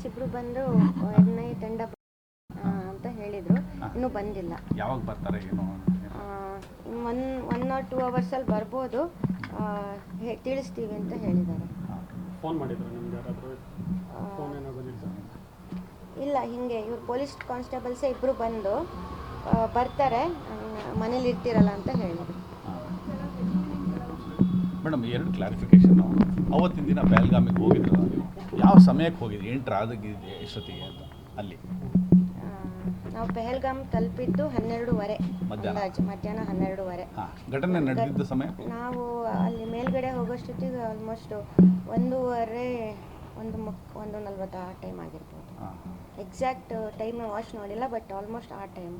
ಇಬ್ಬರು ಬಂದು ಎಣ್ಣೆ ತಂಡ ಅಂತ ಹೇಳಿದರು, ಇನ್ನೂ ಬಂದಿಲ್ಲ. ಯಾವಾಗ ಬರ್ತಾರೆ ಏನು? ಒನ್ ಆರ್ 2 ಅವರ್ಸಲ್ಲಿ ಬರ್ಬೋದು, ತಿಳಿಸ್ತೀವಿ ಅಂತ ಹೇಳಿದ್ದಾರೆ. ಫೋನ್ ಮಾಡಿದ್ರು ನಿಮ್ಗೆ ಯಾರಾದರೂ? ಫೋನ್ ಏನೋ ಬಂದಿತ್ತು? ಇಲ್ಲ, ಹೀಗೆ ಇವ್ರು ಪೊಲೀಸ್ ಕಾನ್ಸ್ಟೇಬಲ್ಸೇ ಇಬ್ಬರು ಬಂದು ಬರ್ತಾರೆ, ಮನೇಲಿ ಇರ್ತಿರಲ್ಲ ಅಂತ ಹೇಳಿದರು. ಮೇಡಮ್, 2 ಕ್ಲಾರಿಫಿಕೇಷನ್ನು. ಅವತ್ತಿನ ದಿನ ಬೆಳಗಾಮಿಗೆ ಹೋಗಿದ್ರಲ್ಲ ನೀವು, ಯಾವ ಸಮಯಕ್ಕೆ ಹೋಗಿದ್ರಿ? ಎಂಟ್ರ್ ಆದಾಗಿದೆ ಎಷ್ಟೊತ್ತಿಗೆ ಅಂತ ಅಲ್ಲಿ? ನಾವು ಪೆಹಲ್ಗಾಮ್ ತಲುಪಿದ್ದು 12:30 ಮಧ್ಯಾಹ್ನ 12:30. ಘಟನೆ ನಡೆದಿದ್ದ ಸಮಯ? ನಾವು ಅಲ್ಲಿ ಮೇಲ್ಗಡೆ ಹೋಗೋಷ್ಟೊತ್ತಿಗೆ ಆಲ್ಮೋಸ್ಟ್ 1:40 ಆ ಟೈಮ್ ಆಗಿರ್ಬೋದು. ಎಕ್ಸಾಕ್ಟ್ ಟೈಮ್ ವಾಚ್ ನೋಡಿಲ್ಲ, ಬಟ್ ಆಲ್ಮೋಸ್ಟ್ ಆ ಟೈಮ್.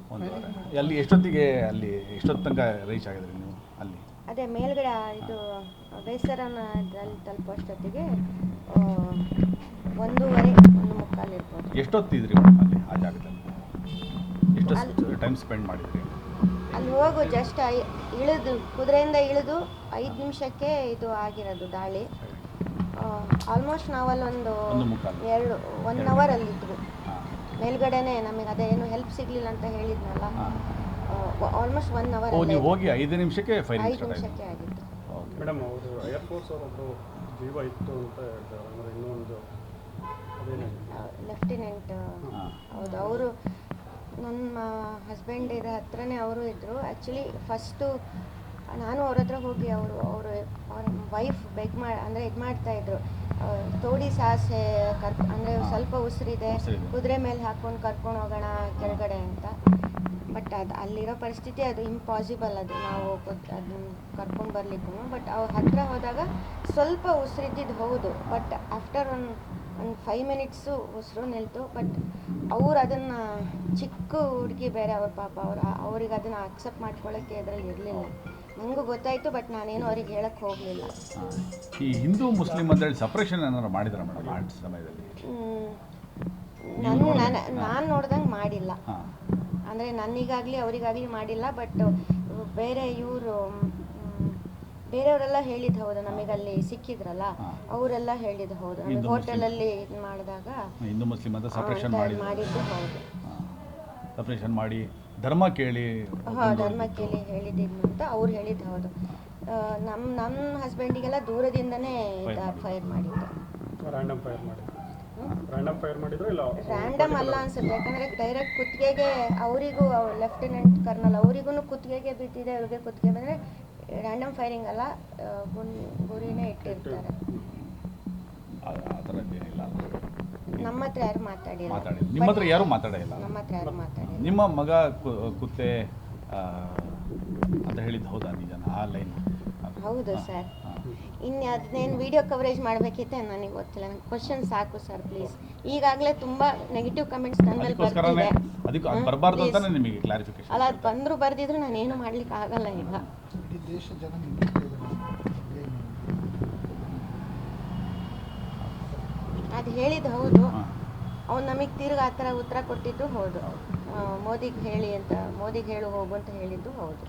ಅಲ್ಲಿ ಎಷ್ಟೊತ್ತು ತನಕ ರೀಚ್ ಆಗಿದ್ರಿ ನೀವು ಅಲ್ಲಿ? ಅದೇ ಮೇಲ್ಗಡೆ ಇದು ಬೇಸರದಲ್ಲಿ ತಲುಪೋಷ್ಟೊತ್ತಿಗೆ 1:30, 1:45 ಇರ್ಬೋದು. ಎಷ್ಟೊತ್ತಿದ್ರಿ ಮೇಡಮ್ ಅಲ್ಲಿ ಆ ಜಾಗದಲ್ಲಿ? ಎಷ್ಟು ಟೈಮ್ ಸ್ಪೆಂಡ್ ಮಾಡಿದ್ರಿ ಅಲ್ಲಿ? ಹೋಗು ಜಸ್ಟ್ ಇಳಿದು ಕುದುರೆಯಿಂದ ಇಳಿದು 5 ನಿಮಿಷಕ್ಕೆ ಇದು ಆಗಿರೋದು ದಾಳಿ. ಆಲ್ಮೋಸ್ಟ್ ನಾವಲ್ಲೊಂದು 1 ಅವರ್ ಅಲ್ಲಿದ್ವಿ ಮೇಲ್ಗಡೆನೆ. ನಮಗೆ ಅದೇ ಏನು ಹೆಲ್ಪ್ ಸಿಗಲಿಲ್ಲ ಅಂತ ಹೇಳಿದ್ನಲ್ಲ, ಆಲ್ಮೋಸ್ಟ್ 1 ಅವರ್. ನೀವು ಹೋಗಿ 5 ನಿಮಿಷಕ್ಕೆ ಆಗಿತ್ತು. ಮೇಡಮ್, ಅವರು ಏರ್ಫೋರ್ಸ್ ಅವರೊಬ್ಬರು ಜೀವ ಇತ್ತು ಅಂತ ಹೇಳ್ತಾರೆ, ಅಂದರೆ ಇನ್ನೊಂದು ಲೆಫ್ಟಿನೆಂಟ್. ಹೌದು, ಅವರು ನನ್ನ ಹಸ್ಬೆಂಡ್ ಇರೋ ಹತ್ರನೇ ಅವರು ಇದ್ದರು. ಆ್ಯಕ್ಚುಲಿ ಫಸ್ಟು ನಾನು ಅವ್ರ ಹತ್ರ ಹೋಗಿ ಅವ್ರ ವೈಫ್ ಅಂದರೆ ಇದು ಮಾಡ್ತಾಯಿದ್ರು, ತೋಡಿ ಸಾಸೆ ಅಂದರೆ ಸ್ವಲ್ಪ ಉಸಿರಿದೆ, ಕುದುರೆ ಮೇಲೆ ಹಾಕ್ಕೊಂಡು ಕರ್ಕೊಂಡು ಹೋಗೋಣ ಕೆಳಗಡೆ ಅಂತ. ಬಟ್ ಅಲ್ಲಿರೋ ಪರಿಸ್ಥಿತಿ ಅದು ಇಂಪಾಸಿಬಲ್, ಅದು ನಾವು ಅದನ್ನ ಕರ್ಕೊಂಡು ಬರಲಿಕ್ಕೂ. ಬಟ್ ಅವ್ರ ಹತ್ರ ಹೋದಾಗ ಸ್ವಲ್ಪ ಉಸಿರಿದ್ದಿದ್ದು ಹೌದು, ಬಟ್ ಆಫ್ಟರ್ ಒಂದು 5 ಮಿನಿಟ್ಸು ಉಸಿರು ನಿಲ್ತು. ಬಟ್ ಅವ್ರು ಅದನ್ನು ಚಿಕ್ಕ ಹುಡುಗಿ ಬೇರೆ, ಅವ್ರ ಪಾಪ ಅವ್ರಿಗೆ ಅದನ್ನು ಅಕ್ಸೆಪ್ಟ್ ಮಾಡ್ಕೊಳ್ಳೋಕ್ಕೆ ಇದರಲ್ಲಿ ಇರಲಿಲ್ಲ. ನನಗೂ ಗೊತ್ತಾಯಿತು, ಬಟ್ ನಾನೇನು ಅವ್ರಿಗೆ ಹೇಳಕ್ಕೆ ಹೋಗಲಿಲ್ಲ. ಈ ಹಿಂದೂ ಮುಸ್ಲಿಂ ಅಂತೇಳಿ ಸಪ್ರೇಷನ್ ಏನಾದ್ರು ಮಾಡಿದ್ರ ಮೇಡಮ್ ಆ ಸಮಯದಲ್ಲಿ? ನಾನು ನೋಡ್ದಂಗೆ ಮಾಡಿಲ್ಲ, ಅಂದರೆ ನನಗಾಗಲಿ ಅವರಿಗಾಗಲಿ ಮಾಡಿಲ್ಲ. ಬಟ್ ಬೇರೆಯವರೆಲ್ಲ ಹೇಳಿದ್ದು ಹೌದು, ನಮಗಲ್ಲಿ ಸಿಕ್ಕಿದ್ರಲ್ಲ ಅವರೆಲ್ಲ ಹೇಳಿದ್ದು ಹೌದು. ನಮಗೆ ಹೋಟೆಲಲ್ಲಿ ಇದು ಮಾಡಿದಾಗ ಹಿಂದೂ ಮುಸ್ಲಿಂ ಅಂತ ಸಪ್ರೇಷನ್ ಮಾಡಿದ್ದು ಹೌದು. ಸಪ್ರೇಷನ್ ಮಾಡಿ ಧರ್ಮ ಕೇಳಿ ಹೇಳಿದ್ದು ಅಂತ ಅವ್ರು ಹೇಳಿದ್ದು ಹೌದು. ನಮ್ಮ ಹಸ್ಬೆಂಡಿಗೆಲ್ಲ ದೂರದಿಂದನೇ ಫೈರ್ ಮಾಡಿದ್ದು. ರ್ಯಾಂಡಮ್ ಅಲ್ಲ ಅನ್ಸುತ್ತೆ, ಯಾಕಂದರೆ ಡೈರೆಕ್ಟ್ ಕುತ್ತಿಗೆಗೆ ಅವರಿಗೂ ಲೆಫ್ಟಿನೆಂಟ್ ಕರ್ನಲ್ ಅವರಿಗೂ ಕುತ್ತಿಗೆಗೆ ಬಿದ್ದಿದೆ, ಅವ್ರಿಗೆ ಕುತ್ತಿಗೆ ಬಂದರೆ ರ್ಯಾಂಡಮ್ ಫೈರಿಂಗ್ ಅಲ್ಲ, ಗುರಿನೇ ಇಟ್ಟಿರ್ತಾರೆ. ನಮ್ಮ ಹತ್ರ ಯಾರು ಮಾತಾಡಿಲ್ಲ. ನಿಮ್ಮ ಹತ್ರ ಯಾರು ಮಾತಾಡಿಲ್ಲ? ನಮ್ಮ ಹತ್ರ ಯಾರು ಮಾತಾಡಿಲ್ಲ. ನಿಮ್ಮ ಮಗ ಕುತ್ತೆ ಅಂತ ಹೇಳಿದ್ದು ಹೌದಾ ನಿಜನ ಆ ಲೈನ್? ಹೌದು ಸರ್. ಇನ್ನು ಅದನ್ನೇನು ವಿಡಿಯೋ ಕವರೇಜ್ ಮಾಡಬೇಕಿತ್ತೆ ನನಗೆ ಗೊತ್ತಿಲ್ಲ. ನನಗೆ ಕ್ವಶನ್ ಸಾಕು ಸರ್ ಪ್ಲೀಸ್. ಈಗಾಗಲೇ ತುಂಬ ನೆಗೆಟಿವ್ ಕಮೆಂಟ್ಸ್ ನನ್ನ ಮೇಲೆ ಬರ್ತಿದೆ. ಅದಕ್ಕೆ ಅದು ಬರಬಾರ್ದು ಅಂತಾನೆ ನಿಮಗೆ ಕ್ಲಾರಿಫಿಕೇಶನ್. ಅಲ್ಲ, ಅದು ಬಂದರೂ ಬರ್ದಿದ್ರು ನಾನೇನು ಮಾಡ್ಲಿಕ್ಕೆ ಆಗಲ್ಲ. ಈಗ ಅದು ಹೇಳಿದ್ದು ಹೌದು, ಅವ್ನು ನಮಗೆ ತಿರ್ಗಿ ಆ ಥರ ಉತ್ತರ ಕೊಟ್ಟಿದ್ದು ಹೌದು. ಮೋದಿಗೆ ಹೇಳಿ ಅಂತ, ಮೋದಿಗೆ ಹೇಳು ಹೋಗು ಅಂತ ಹೇಳಿದ್ದು ಹೌದು.